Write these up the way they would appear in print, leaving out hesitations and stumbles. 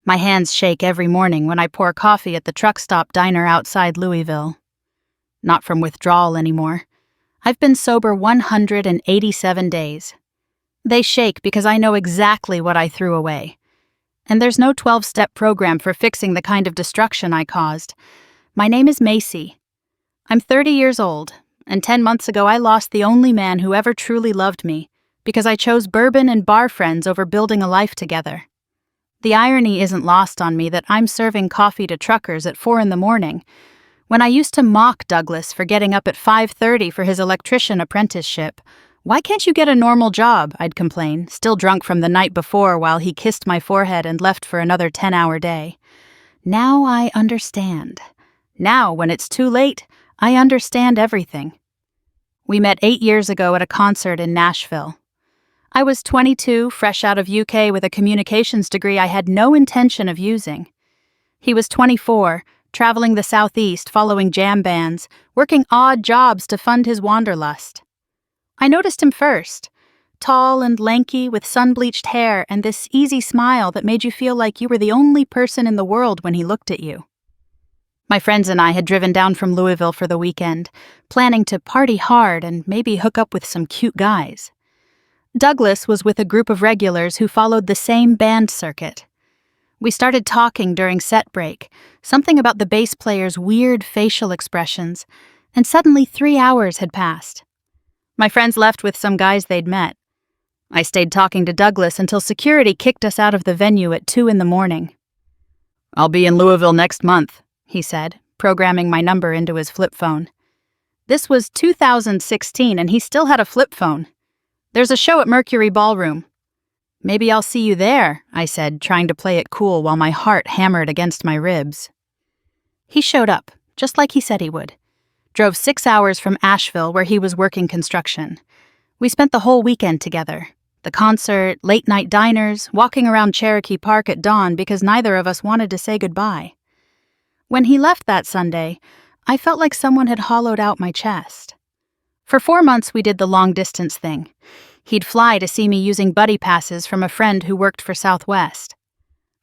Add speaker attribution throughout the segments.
Speaker 1: My hands shake every morning when I pour coffee at the truck stop diner outside Louisville. Not from withdrawal anymore. I've been sober 187 days. They shake because I know exactly what I threw away. And there's no 12-step program for fixing the kind of destruction I caused. My name is Macy. I'm 30 years old, and 10 months ago I lost the only man who ever truly loved me because I chose bourbon and bar friends over building a life together. The irony isn't lost on me that I'm serving coffee to truckers at 4 a.m. When I used to mock Douglas for getting up at 5:30 for his electrician apprenticeship. "Why can't you get a normal job?" I'd complain, still drunk from the night before while he kissed my forehead and left for another 10-hour day. Now I understand. Now, when it's too late, I understand everything. We met 8 years ago at a concert in Nashville. I was 22, fresh out of UK with a communications degree I had no intention of using. He was 24, traveling the Southeast following jam bands, working odd jobs to fund his wanderlust. I noticed him first, tall and lanky with sun-bleached hair and this easy smile that made you feel like you were the only person in the world when he looked at you. My friends and I had driven down from Louisville for the weekend, planning to party hard and maybe hook up with some cute guys. Douglas was with a group of regulars who followed the same band circuit. We started talking during set break, something about the bass player's weird facial expressions, and suddenly 3 hours had passed. My friends left with some guys they'd met. I stayed talking to Douglas until security kicked us out of the venue at 2 a.m. "I'll be in Louisville next month," he said, programming my number into his flip phone. This was 2016 and he still had a flip phone. "There's a show at Mercury Ballroom." "Maybe I'll see you there," I said, trying to play it cool while my heart hammered against my ribs. He showed up, just like he said he would. Drove 6 hours from Asheville where he was working construction. We spent the whole weekend together. The concert, late-night diners, walking around Cherokee Park at dawn because neither of us wanted to say goodbye. When he left that Sunday, I felt like someone had hollowed out my chest. For 4 months we did the long-distance thing. He'd fly to see me using buddy passes from a friend who worked for Southwest.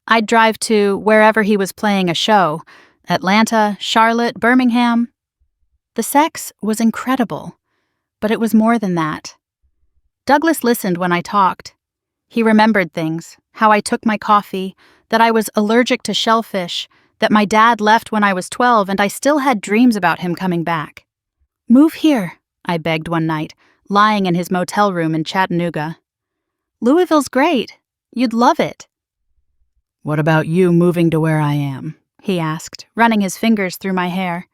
Speaker 1: I'd drive to wherever he was playing a show, Atlanta, Charlotte, Birmingham. The sex was incredible, but it was more than that. Douglas listened when I talked. He remembered things, how I took my coffee, that I was allergic to shellfish, that my dad left when I was 12 and I still had dreams about him coming back. "Move here," I begged one night, lying in his motel room in Chattanooga. "Louisville's great. You'd love it." "What about you moving to where I am?" he asked, running his fingers through my hair.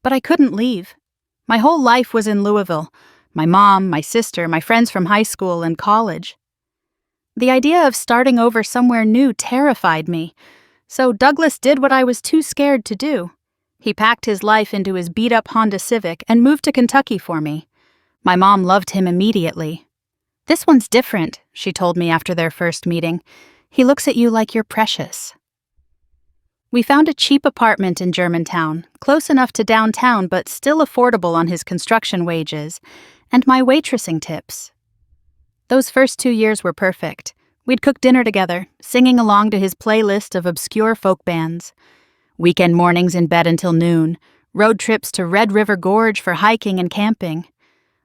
Speaker 1: But I couldn't leave. My whole life was in Louisville. My mom, my sister, my friends from high school and college. The idea of starting over somewhere new terrified me, so Douglas did what I was too scared to do. He packed his life into his beat-up Honda Civic and moved to Kentucky for me. My mom loved him immediately. "This one's different," she told me after their first meeting. "He looks at you like you're precious." We found a cheap apartment in Germantown, close enough to downtown but still affordable on his construction wages, and my waitressing tips. Those first 2 years were perfect. We'd cook dinner together, singing along to his playlist of obscure folk bands. Weekend mornings in bed until noon, road trips to Red River Gorge for hiking and camping.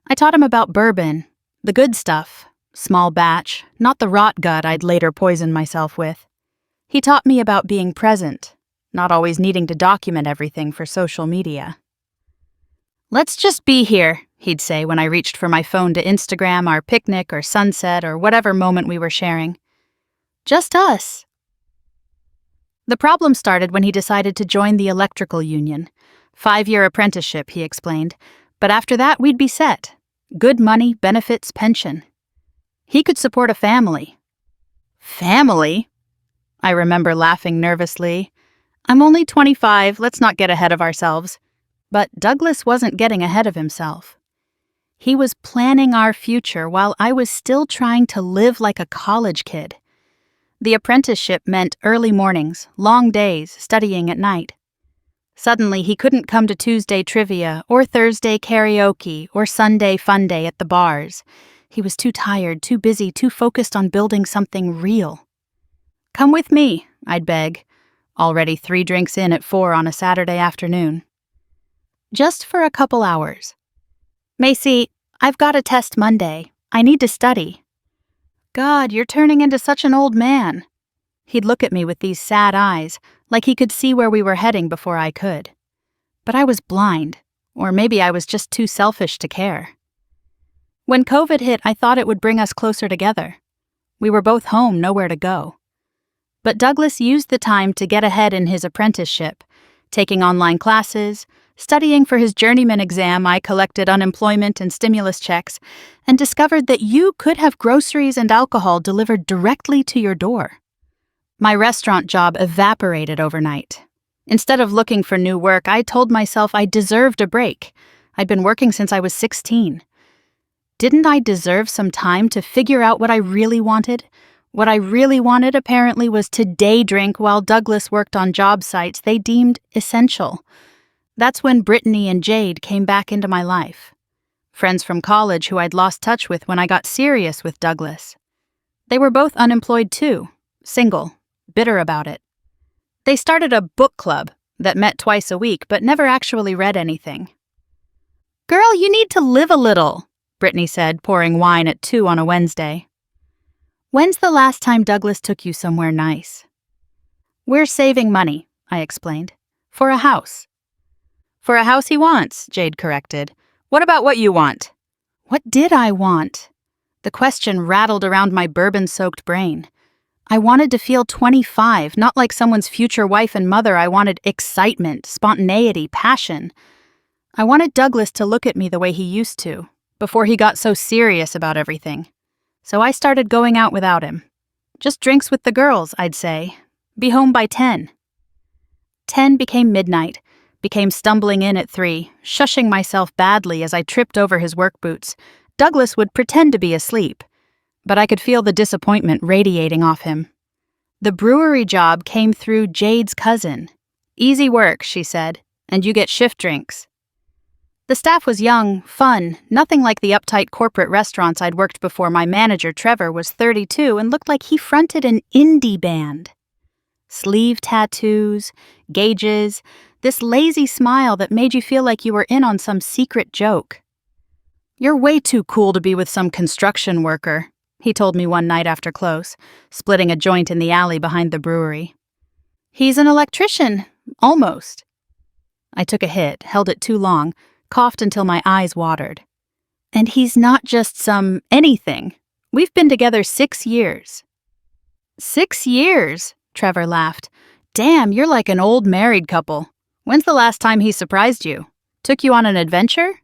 Speaker 1: I taught him about bourbon, the good stuff, small batch, not the rot gut I'd later poison myself with. He taught me about being present, not always needing to document everything for social media. "Let's just be here," he'd say when I reached for my phone to Instagram our picnic or sunset or whatever moment we were sharing. "Just us." The problem started when he decided to join the electrical union. 5-year apprenticeship, he explained, but after that we'd be set. Good money, benefits, pension. He could support a family. Family? I remember laughing nervously. "I'm only 25, let's not get ahead of ourselves." But Douglas wasn't getting ahead of himself. He was planning our future while I was still trying to live like a college kid. The apprenticeship meant early mornings, long days, studying at night. Suddenly, he couldn't come to Tuesday trivia or Thursday karaoke or Sunday fun day at the bars. He was too tired, too busy, too focused on building something real. "Come with me," I'd beg, already 3 drinks in at 4 on a Saturday afternoon. Just for a couple hours. Macy, I've got a test Monday. I need to study. God, you're turning into such an old man. He'd look at me with these sad eyes, like he could see where we were heading before I could. But I was blind, or maybe I was just too selfish to care. When COVID hit, I thought it would bring us closer together. We were both home, nowhere to go. But Douglas used the time to get ahead in his apprenticeship, taking online classes, studying for his journeyman exam. I collected unemployment and stimulus checks, and discovered that you could have groceries and alcohol delivered directly to your door. My restaurant job evaporated overnight. Instead of looking for new work, I told myself I deserved a break. I'd been working since I was 16. Didn't I deserve some time to figure out what I really wanted? What I really wanted, apparently, was to day drink while Douglas worked on job sites they deemed essential. That's when Brittany and Jade came back into my life. Friends from college who I'd lost touch with when I got serious with Douglas. They were both unemployed too, single, bitter about it. They started a book club that met twice a week but never actually read anything. "Girl, you need to live a little," Brittany said, pouring wine at 2 on a Wednesday. "When's the last time Douglas took you somewhere nice?" "We're saving money," I explained. "For a house." "For a house he wants," Jade corrected. "What about what you want?" What did I want? The question rattled around my bourbon-soaked brain. I wanted to feel 25, not like someone's future wife and mother. I wanted excitement, spontaneity, passion. I wanted Douglas to look at me the way he used to, before he got so serious about everything. So I started going out without him. Just drinks with the girls, I'd say. Be home by 10. 10 became midnight, became stumbling in at 3, shushing myself badly as I tripped over his work boots. Douglas would pretend to be asleep, but I could feel the disappointment radiating off him. The brewery job came through Jade's cousin. "Easy work," she said, "and you get shift drinks." The staff was young, fun, nothing like the uptight corporate restaurants I'd worked before. My manager, Trevor, was 32 and looked like he fronted an indie band. Sleeve tattoos, gauges, this lazy smile that made you feel like you were in on some secret joke. "You're way too cool to be with some construction worker," he told me one night after close, splitting a joint in the alley behind the brewery. "He's an electrician, almost." I took a hit, held it too long, coughed until my eyes watered. "And he's not just some anything. We've been together 6 years. 6 years? Trevor laughed. "Damn, you're like an old married couple. When's the last time he surprised you? Took you on an adventure?"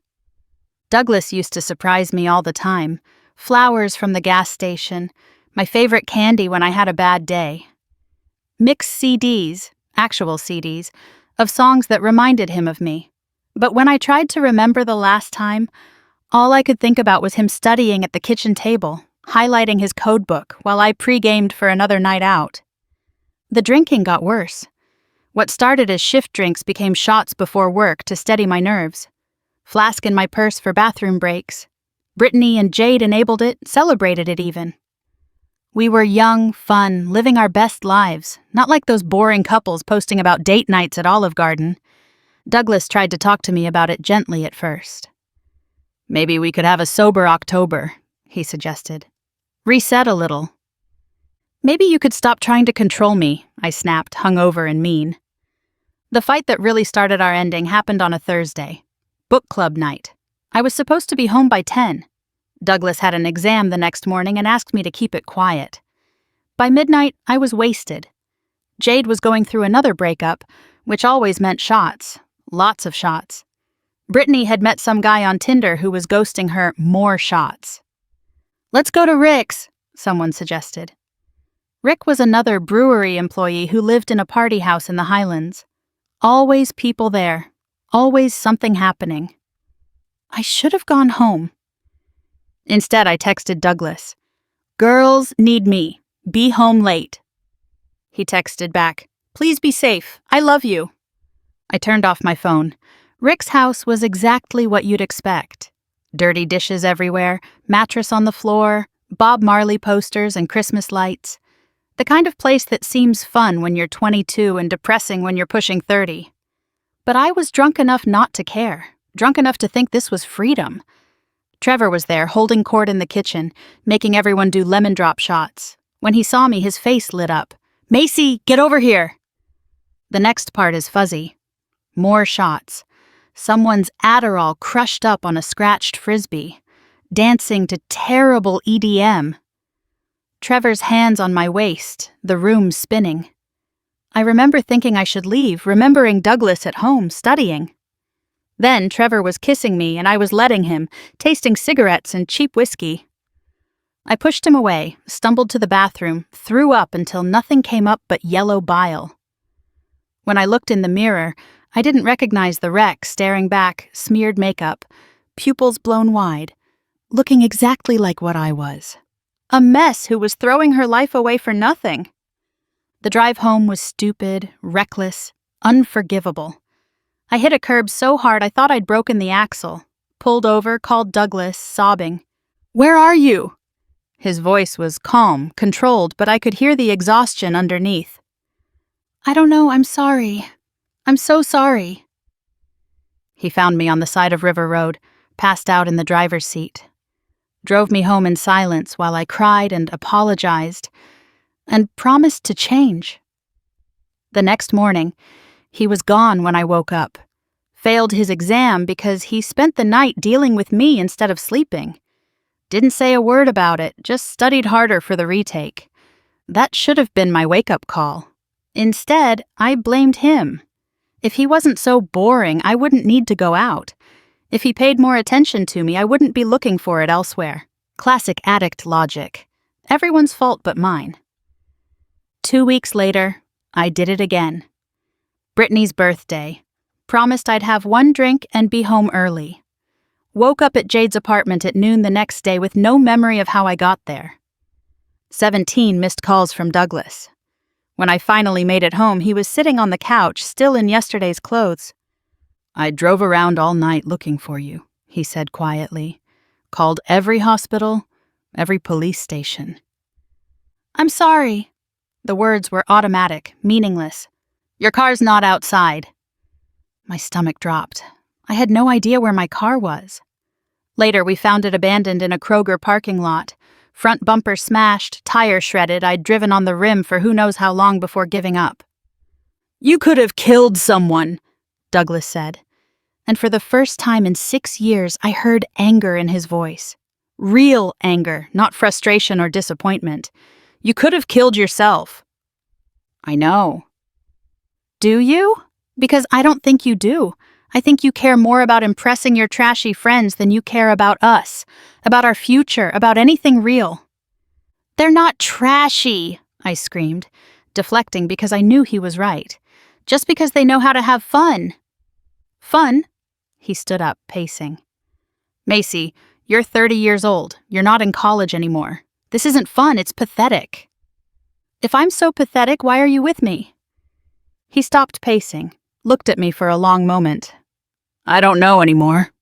Speaker 1: Douglas used to surprise me all the time. Flowers from the gas station, my favorite candy when I had a bad day. Mixed CDs, actual CDs, of songs that reminded him of me. But when I tried to remember the last time, all I could think about was him studying at the kitchen table, highlighting his code book while I pre-gamed for another night out. The drinking got worse. What started as shift drinks became shots before work to steady my nerves. Flask in my purse for bathroom breaks. Brittany and Jade enabled it, celebrated it even. We were young, fun, living our best lives, not like those boring couples posting about date nights at Olive Garden. Douglas tried to talk to me about it gently at first. "Maybe we could have a sober October," he suggested. "Reset a little." "Maybe you could stop trying to control me," I snapped, hungover and mean. The fight that really started our ending happened on a Thursday. Book club night. I was supposed to be home by 10. Douglas had an exam the next morning and asked me to keep it quiet. By midnight, I was wasted. Jade was going through another breakup, which always meant shots. Lots of shots. Brittany had met some guy on Tinder who was ghosting her. More shots. "Let's go to Rick's," someone suggested. Rick was another brewery employee who lived in a party house in the Highlands. Always people there. Always something happening. I should have gone home. Instead, I texted Douglas. "Girls need me. Be home late." He texted back, "Please be safe. I love you." I turned off my phone. Rick's house was exactly what you'd expect. Dirty dishes everywhere, mattress on the floor, Bob Marley posters and Christmas lights. The kind of place that seems fun when you're 22 and depressing when you're pushing 30. But I was drunk enough not to care, drunk enough to think this was freedom. Trevor was there, holding court in the kitchen, making everyone do lemon drop shots. When he saw me, his face lit up. "Macy, get over here!" The next part is fuzzy. More shots. Someone's Adderall crushed up on a scratched frisbee. Dancing to terrible EDM. Trevor's hands on my waist, the room spinning. I remember thinking I should leave, remembering Douglas at home, studying. Then Trevor was kissing me and I was letting him, tasting cigarettes and cheap whiskey. I pushed him away, stumbled to the bathroom, threw up until nothing came up but yellow bile. When I looked in the mirror, I didn't recognize the wreck staring back, smeared makeup, pupils blown wide, looking exactly like what I was. A mess who was throwing her life away for nothing. The drive home was stupid, reckless, unforgivable. I hit a curb so hard I thought I'd broken the axle. Pulled over, called Douglas, sobbing. "Where are you?" His voice was calm, controlled, but I could hear the exhaustion underneath. "I don't know, I'm sorry. I'm so sorry." He found me on the side of River Road, passed out in the driver's seat. Drove me home in silence while I cried and apologized, and promised to change. The next morning, he was gone when I woke up. Failed his exam because he spent the night dealing with me instead of sleeping. Didn't say a word about it, just studied harder for the retake. That should have been my wake-up call. Instead, I blamed him. If he wasn't so boring, I wouldn't need to go out. If he paid more attention to me, I wouldn't be looking for it elsewhere. Classic addict logic. Everyone's fault but mine. 2 weeks later, I did it again. Brittany's birthday. Promised I'd have one drink and be home early. Woke up at Jade's apartment at noon the next day with no memory of how I got there. 17 missed calls from Douglas. When I finally made it home, he was sitting on the couch, still in yesterday's clothes. "I drove around all night looking for you," he said quietly. "Called every hospital, every police station." "I'm sorry." The words were automatic, meaningless. "Your car's not outside." My stomach dropped. I had no idea where my car was. Later, we found it abandoned in a Kroger parking lot. Front bumper smashed, tire shredded. I'd driven on the rim for who knows how long before giving up. "You could have killed someone," Douglas said. And for the first time in 6 years, I heard anger in his voice. Real anger, not frustration or disappointment. "You could have killed yourself." "I know." "Do you? Because I don't think you do. I think you care more about impressing your trashy friends than you care about us, about our future, about anything real." "They're not trashy," I screamed, deflecting because I knew he was right. "Just because they know how to have fun." "Fun?" He stood up, pacing. "Macy, you're 30 years old. You're not in college anymore. This isn't fun, it's pathetic." "If I'm so pathetic, why are you with me?" He stopped pacing, looked at me for a long moment. "I don't know anymore."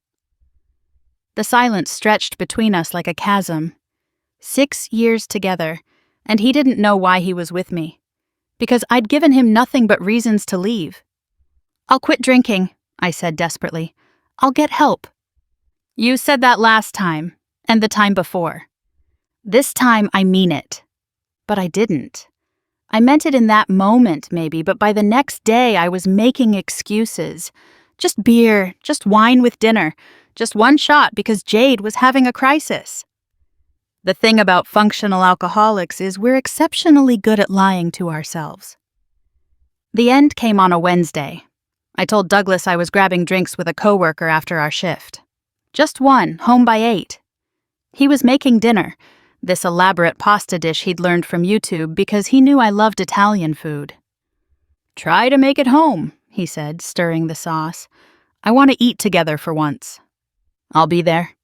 Speaker 1: The silence stretched between us like a chasm. 6 years together, and he didn't know why he was with me. Because I'd given him nothing but reasons to leave. "I'll quit drinking," I said desperately. "I'll get help." "You said that last time, and the time before. This time I mean it." But I didn't. I meant it in that moment, maybe, but by the next day I was making excuses. Just beer, just wine with dinner, just one shot because Jade was having a crisis. The thing about functional alcoholics is we're exceptionally good at lying to ourselves. The end came on a Wednesday. I told Douglas I was grabbing drinks with a coworker after our shift. Just one, home by 8. He was making dinner, this elaborate pasta dish he'd learned from YouTube because he knew I loved Italian food. "Try to make it home," he said, stirring the sauce. "I want to eat together for once." "I'll be there."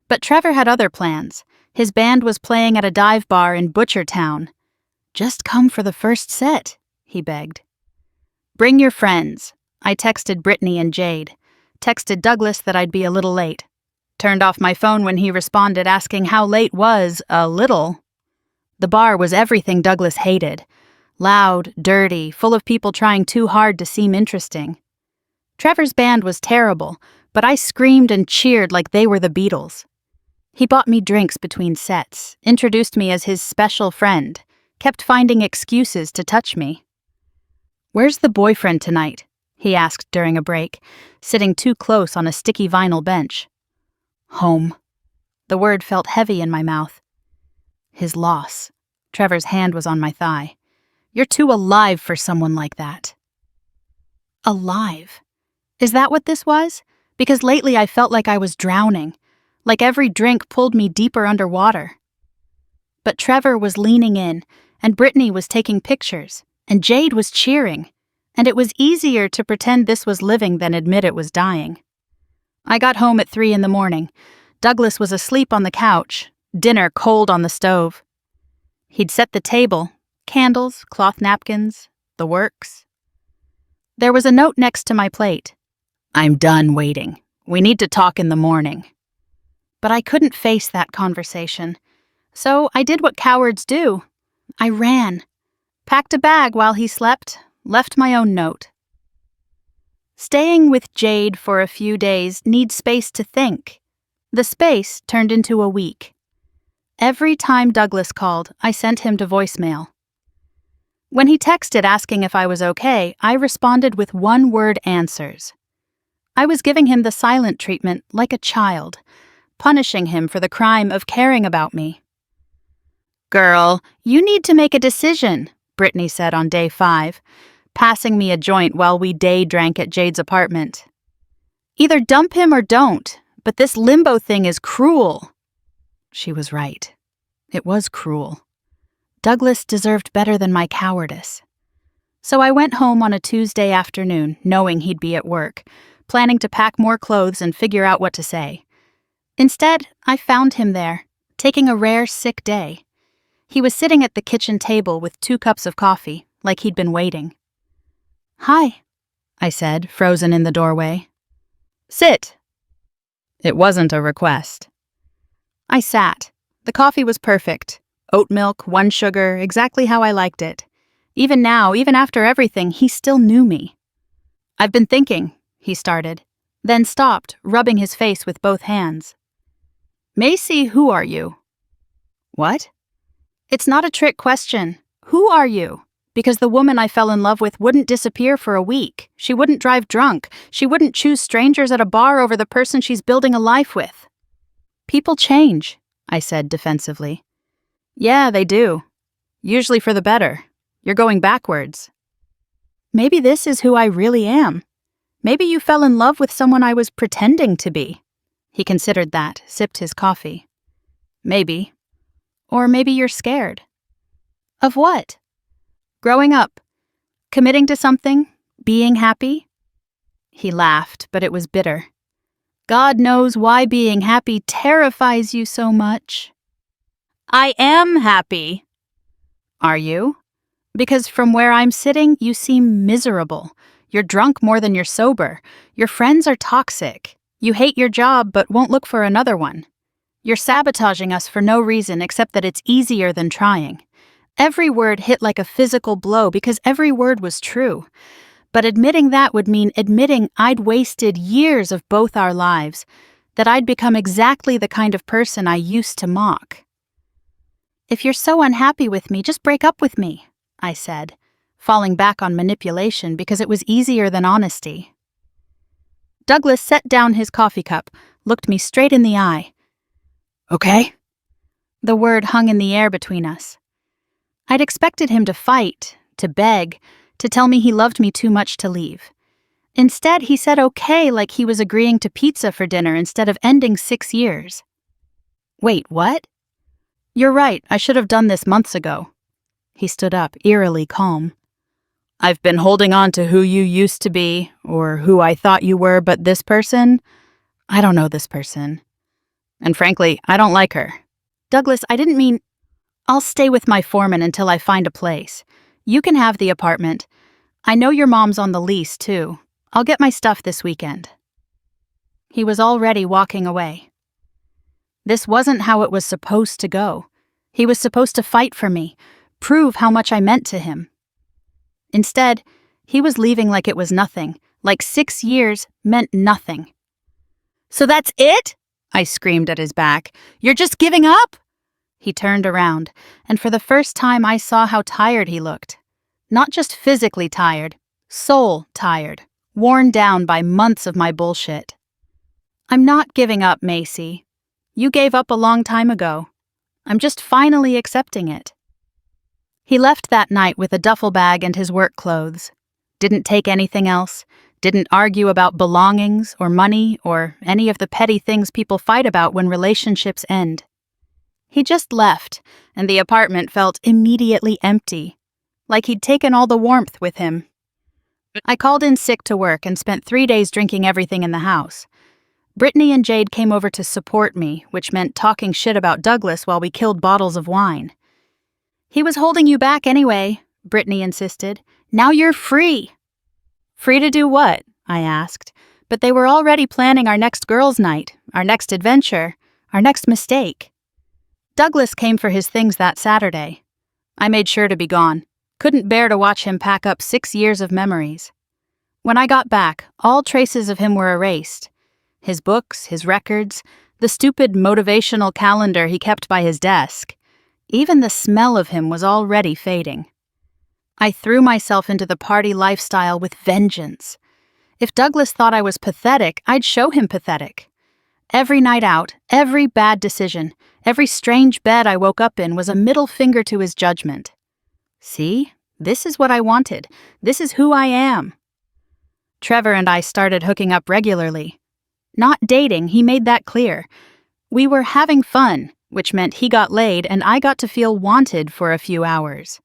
Speaker 1: But Trevor had other plans. His band was playing at a dive bar in Butchertown. "Just come for the first set," he begged. "Bring your friends." I texted Brittany and Jade. Texted Douglas that I'd be a little late. Turned off my phone when he responded asking how late was a little. The bar was everything Douglas hated. Loud, dirty, full of people trying too hard to seem interesting. Trevor's band was terrible, but I screamed and cheered like they were the Beatles. He bought me drinks between sets, introduced me as his special friend, kept finding excuses to touch me. "Where's the boyfriend tonight?" he asked during a break, sitting too close on a sticky vinyl bench. "Home." The word felt heavy in my mouth. His loss. Trevor's hand was on my thigh. "You're too alive for someone like that." Alive? Is that what this was? Because lately I felt like I was drowning, like every drink pulled me deeper underwater. But Trevor was leaning in, and Brittany was taking pictures, and Jade was cheering, and it was easier to pretend this was living than admit it was dying. I got home at 3 a.m. Douglas was asleep on the couch, dinner cold on the stove. He'd set the table, candles, cloth napkins, the works. There was a note next to my plate. "I'm done waiting. We need to talk in the morning." But I couldn't face that conversation. So I did what cowards do. I ran. Packed a bag while he slept, left my own note. Staying with Jade for a few days needs space to think. The space turned into a week. Every time Douglas called, I sent him to voicemail. When he texted asking if I was okay, I responded with one-word answers. I was giving him the silent treatment like a child, punishing him for the crime of caring about me. "Girl, you need to make a decision," Brittany said on day 5, passing me a joint while we day drank at Jade's apartment. "Either dump him or don't, but this limbo thing is cruel." She was right. It was cruel. Douglas deserved better than my cowardice. So I went home on a Tuesday afternoon, knowing he'd be at work, planning to pack more clothes and figure out what to say. Instead, I found him there, taking a rare sick day. He was sitting at the kitchen table with 2 cups of coffee, like he'd been waiting. "Hi," I said, frozen in the doorway. "Sit." It wasn't a request. I sat. The coffee was perfect. Oat milk, 1 sugar, exactly how I liked it. Even now, even after everything, he still knew me. "I've been thinking," he started, then stopped, rubbing his face with both hands. "Macy, who are you?" "What?" "It's not a trick question. Who are you? Because the woman I fell in love with wouldn't disappear for a week. She wouldn't drive drunk. She wouldn't choose strangers at a bar over the person she's building a life with." "People change," I said defensively. "Yeah, they do. Usually for the better. You're going backwards." "Maybe this is who I really am. Maybe you fell in love with someone I was pretending to be." He considered that, sipped his coffee. "Maybe. Or maybe you're scared." "Of what?" "Growing up. Committing to something. Being happy." He laughed, but it was bitter. "God knows why being happy terrifies you so much." "I am happy." "Are you? Because from where I'm sitting, you seem miserable. You're drunk more than you're sober. Your friends are toxic. You hate your job but won't look for another one. You're sabotaging us for no reason except that it's easier than trying." Every word hit like a physical blow because every word was true. But admitting that would mean admitting I'd wasted years of both our lives, that I'd become exactly the kind of person I used to mock. "If you're so unhappy with me, just break up with me," I said, falling back on manipulation because it was easier than honesty. Douglas set down his coffee cup, looked me straight in the eye. "Okay?" The word hung in the air between us. I'd expected him to fight, to beg, to tell me he loved me too much to leave. Instead, he said okay like he was agreeing to pizza for dinner instead of ending 6 years. "Wait, what?" "You're right, I should have done this months ago." He stood up, eerily calm. "I've been holding on to who you used to be, or who I thought you were, but this person? I don't know this person. And frankly, I don't like her." "Douglas, I didn't mean—" "I'll stay with my foreman until I find a place. You can have the apartment. I know your mom's on the lease, too. I'll get my stuff this weekend." He was already walking away. This wasn't how it was supposed to go. He was supposed to fight for me, prove how much I meant to him. Instead, he was leaving like it was nothing, like 6 years meant nothing. "So that's it?" I screamed at his back. "You're just giving up?" He turned around, and for the first time I saw how tired he looked. Not just physically tired, soul tired, worn down by months of my bullshit. "I'm not giving up, Macy. You gave up a long time ago. I'm just finally accepting it." He left that night with a duffel bag and his work clothes. Didn't take anything else, didn't argue about belongings or money or any of the petty things people fight about when relationships end. He just left, and the apartment felt immediately empty, like he'd taken all the warmth with him. I called in sick to work and spent 3 days drinking everything in the house. Brittany and Jade came over to support me, which meant talking shit about Douglas while we killed bottles of wine. "He was holding you back anyway," Brittany insisted. "Now you're free." "Free to do what?" I asked. But they were already planning our next girls' night, our next adventure, our next mistake. Douglas came for his things that Saturday. I made sure to be gone. Couldn't bear to watch him pack up 6 years of memories. When I got back, all traces of him were erased. His books, his records, the stupid motivational calendar he kept by his desk. Even the smell of him was already fading. I threw myself into the party lifestyle with vengeance. If Douglas thought I was pathetic, I'd show him pathetic. Every night out, every bad decision, every strange bed I woke up in was a middle finger to his judgment. See, this is what I wanted. This is who I am. Trevor and I started hooking up regularly. Not dating, he made that clear. We were having fun, which meant he got laid and I got to feel wanted for a few hours.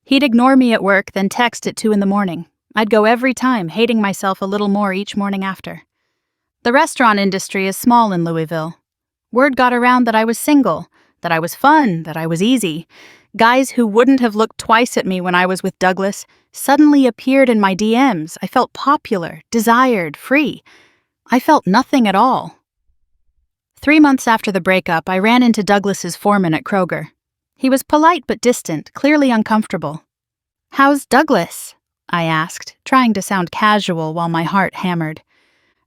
Speaker 1: He'd ignore me at work, then text at 2 a.m. I'd go every time, hating myself a little more each morning after. The restaurant industry is small in Louisville. Word got around that I was single, that I was fun, that I was easy. Guys who wouldn't have looked twice at me when I was with Douglas suddenly appeared in my DMs. I felt popular, desired, free. I felt nothing at all. 3 months after the breakup, I ran into Douglas's foreman at Kroger. He was polite but distant, clearly uncomfortable. "How's Douglas?" I asked, trying to sound casual while my heart hammered.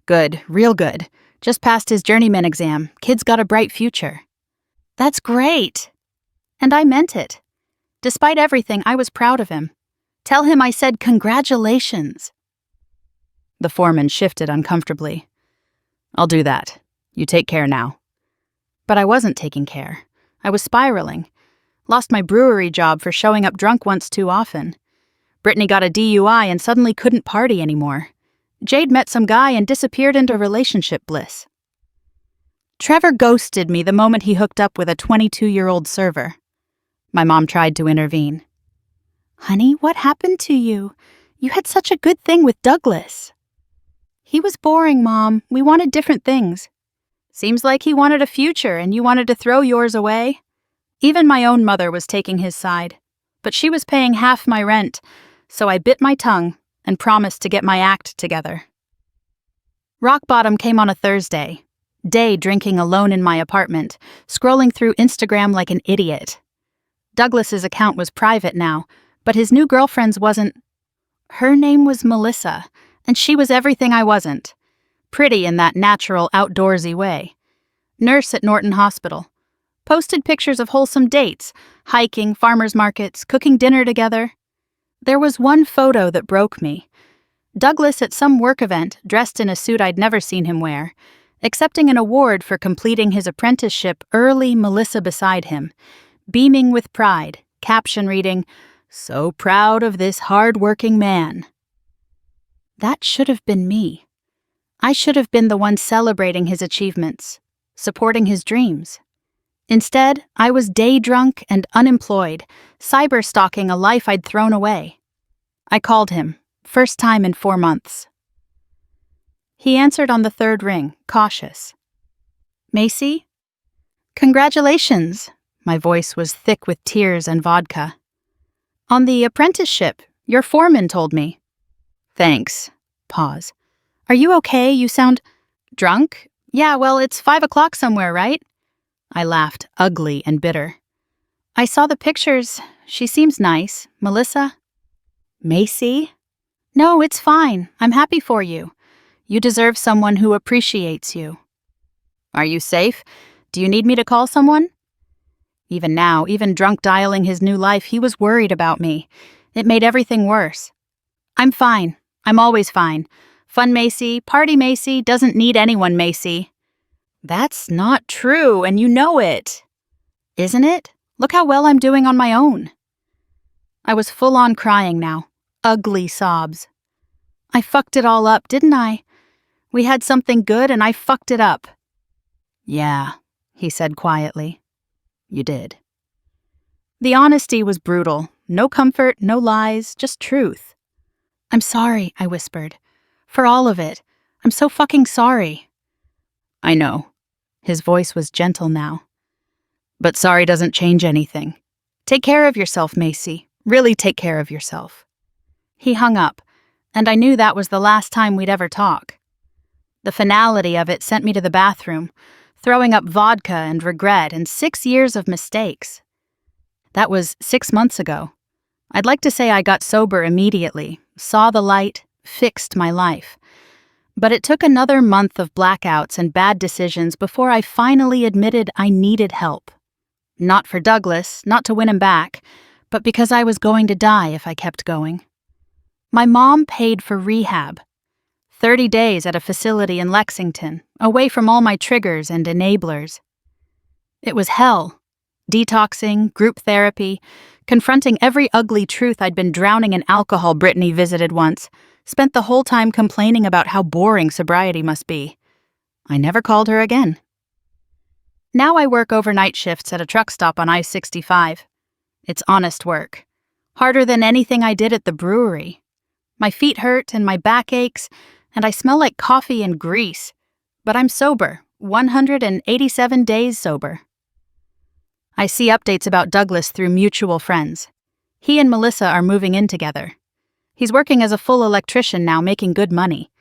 Speaker 1: "Good, real good. Just passed his journeyman exam. Kid's got a bright future." "That's great." And I meant it. Despite everything, I was proud of him. "Tell him I said congratulations." The foreman shifted uncomfortably. "I'll do that. You take care now." But I wasn't taking care. I was spiraling. Lost my brewery job for showing up drunk once too often. Brittany got a DUI and suddenly couldn't party anymore. Jade met some guy and disappeared into relationship bliss. Trevor ghosted me the moment he hooked up with a 22-year-old server. My mom tried to intervene. "Honey, what happened to you? You had such a good thing with Douglas." "He was boring, Mom. We wanted different things." "Seems like he wanted a future and you wanted to throw yours away." Even my own mother was taking his side, but she was paying half my rent, so I bit my tongue and promised to get my act together. Rock bottom came on a Thursday. Day drinking alone in my apartment, scrolling through Instagram like an idiot. Douglas's account was private now, but his new girlfriend's wasn't. Her name was Melissa, and she was everything I wasn't. Pretty in that natural, outdoorsy way. Nurse at Norton Hospital. Posted pictures of wholesome dates, hiking, farmers markets, cooking dinner together. There was one photo that broke me. Douglas at some work event, dressed in a suit I'd never seen him wear, accepting an award for completing his apprenticeship early, Melissa beside him, beaming with pride, caption reading, "So proud of this hardworking man." That should have been me. I should have been the one celebrating his achievements, supporting his dreams. Instead, I was day drunk and unemployed, cyber-stalking a life I'd thrown away. I called him, first time in 4 months. He answered on the 3rd ring, cautious. "Macy?" "Congratulations." My voice was thick with tears and vodka. "On the apprenticeship, your foreman told me." "Thanks." Pause. "Are you okay? You sound drunk." "Yeah, well, it's 5 o'clock somewhere, right?" I laughed, ugly and bitter. I saw the pictures. She seems nice. Melissa? Macy? No, it's fine. I'm happy for you. You deserve someone who appreciates you. Are you safe? Do you need me to call someone? Even now, even drunk dialing his new life, he was worried about me. It made everything worse. I'm fine. I'm always fine. Fun Macy, party Macy, doesn't need anyone Macy. That's not true, and you know it. Isn't it? Look how well I'm doing on my own. I was full on crying now. Ugly sobs. I fucked it all up, didn't I? We had something good and I fucked it up. Yeah, he said quietly. You did. The honesty was brutal. No comfort, no lies, just truth. I'm sorry, I whispered. For all of it. I'm so fucking sorry. I know. His voice was gentle now. But sorry doesn't change anything. Take care of yourself, Macy. Really take care of yourself. He hung up, and I knew that was the last time we'd ever talk. The finality of it sent me to the bathroom, throwing up vodka and regret and 6 years of mistakes. That was 6 months ago. I'd like to say I got sober immediately, saw the light, fixed my life. But it took another month of blackouts and bad decisions before I finally admitted I needed help. Not for Douglas, not to win him back, but because I was going to die if I kept going. My mom paid for rehab. 30 days at a facility in Lexington, away from all my triggers and enablers. It was hell. Detoxing, group therapy, confronting every ugly truth I'd been drowning in alcohol. Brittany visited once, spent the whole time complaining about how boring sobriety must be. I never called her again. Now I work overnight shifts at a truck stop on I-65. It's honest work. Harder than anything I did at the brewery. My feet hurt and my back aches, and I smell like coffee and grease. But I'm sober, 187 days sober. I see updates about Douglas through mutual friends. He and Melissa are moving in together. He's working as a full electrician now, making good money.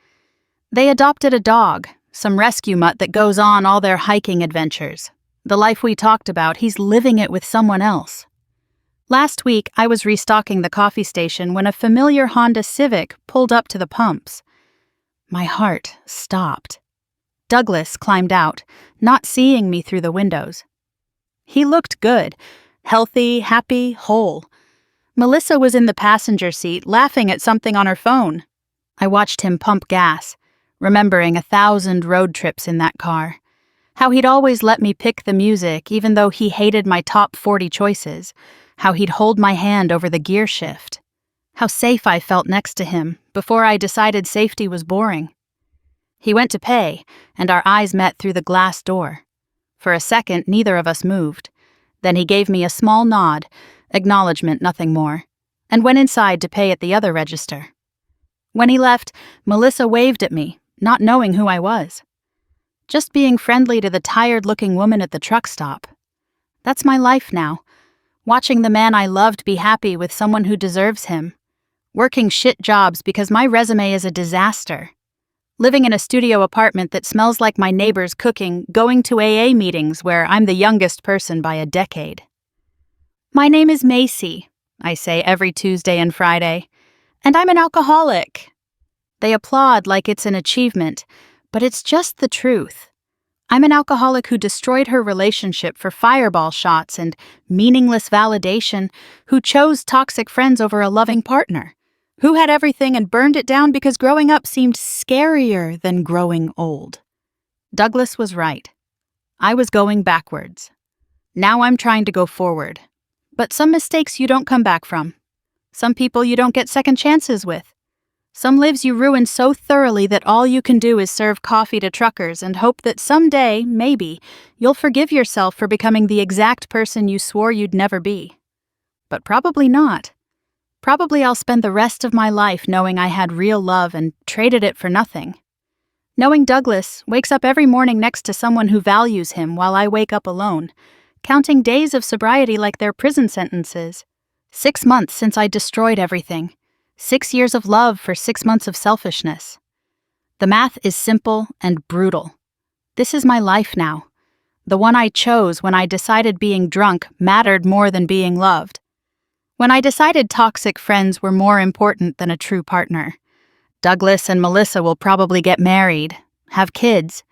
Speaker 1: They adopted a dog, some rescue mutt that goes on all their hiking adventures. The life we talked about, he's living it with someone else. Last week, I was restocking the coffee station when a familiar Honda Civic pulled up to the pumps. My heart stopped. Douglas climbed out, not seeing me through the windows. He looked good, healthy, happy, whole. Melissa was in the passenger seat, laughing at something on her phone. I watched him pump gas, remembering 1,000 road trips in that car. How he'd always let me pick the music, even though he hated my top 40 choices. How he'd hold my hand over the gear shift. How safe I felt next to him, before I decided safety was boring. He went to pay, and our eyes met through the glass door. For a second, neither of us moved. Then he gave me a small nod, acknowledgement, nothing more, and went inside to pay at the other register. When he left, Melissa waved at me, not knowing who I was. Just being friendly to the tired-looking woman at the truck stop. That's my life now. Watching the man I loved be happy with someone who deserves him. Working shit jobs because my resume is a disaster. Living in a studio apartment that smells like my neighbor's cooking, going to AA meetings where I'm the youngest person by a decade. My name is Macy, I say every Tuesday and Friday, and I'm an alcoholic. They applaud like it's an achievement, but it's just the truth. I'm an alcoholic who destroyed her relationship for fireball shots and meaningless validation, who chose toxic friends over a loving partner, who had everything and burned it down because growing up seemed scarier than growing old. Douglas was right. I was going backwards. Now I'm trying to go forward. But some mistakes you don't come back from. Some people you don't get second chances with. Some lives you ruin so thoroughly that all you can do is serve coffee to truckers and hope that someday, maybe, you'll forgive yourself for becoming the exact person you swore you'd never be. But probably not. Probably I'll spend the rest of my life knowing I had real love and traded it for nothing. Knowing Douglas wakes up every morning next to someone who values him while I wake up alone, counting days of sobriety like they're prison sentences. 6 months since I destroyed everything. 6 years of love for 6 months of selfishness. The math is simple and brutal. This is my life now. The one I chose when I decided being drunk mattered more than being loved. When I decided toxic friends were more important than a true partner. Douglas and Melissa will probably get married, have kids,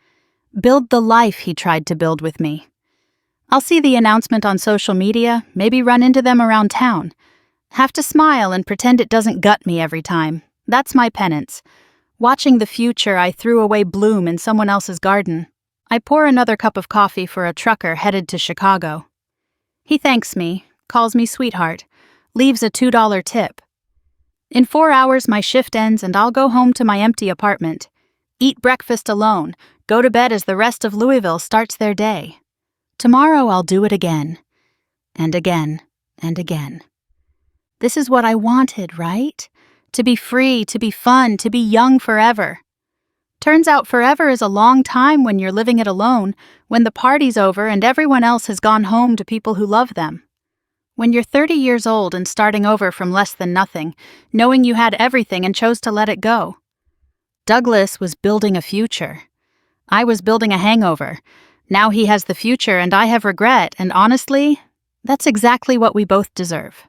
Speaker 1: build the life he tried to build with me. I'll see the announcement on social media, maybe run into them around town. Have to smile and pretend it doesn't gut me every time. That's my penance. Watching the future, I threw away bloom in someone else's garden. I pour another cup of coffee for a trucker headed to Chicago. He thanks me, calls me sweetheart, leaves a $2 tip. In 4 hours, my shift ends and I'll go home to my empty apartment, eat breakfast alone, go to bed as the rest of Louisville starts their day. Tomorrow I'll do it again, and again, and again. This is what I wanted, right? To be free, to be fun, to be young forever. Turns out forever is a long time when you're living it alone, when the party's over and everyone else has gone home to people who love them. When you're 30 years old and starting over from less than nothing, knowing you had everything and chose to let it go. Douglas was building a future. I was building a hangover. Now he has the future and I have regret, and honestly, that's exactly what we both deserve.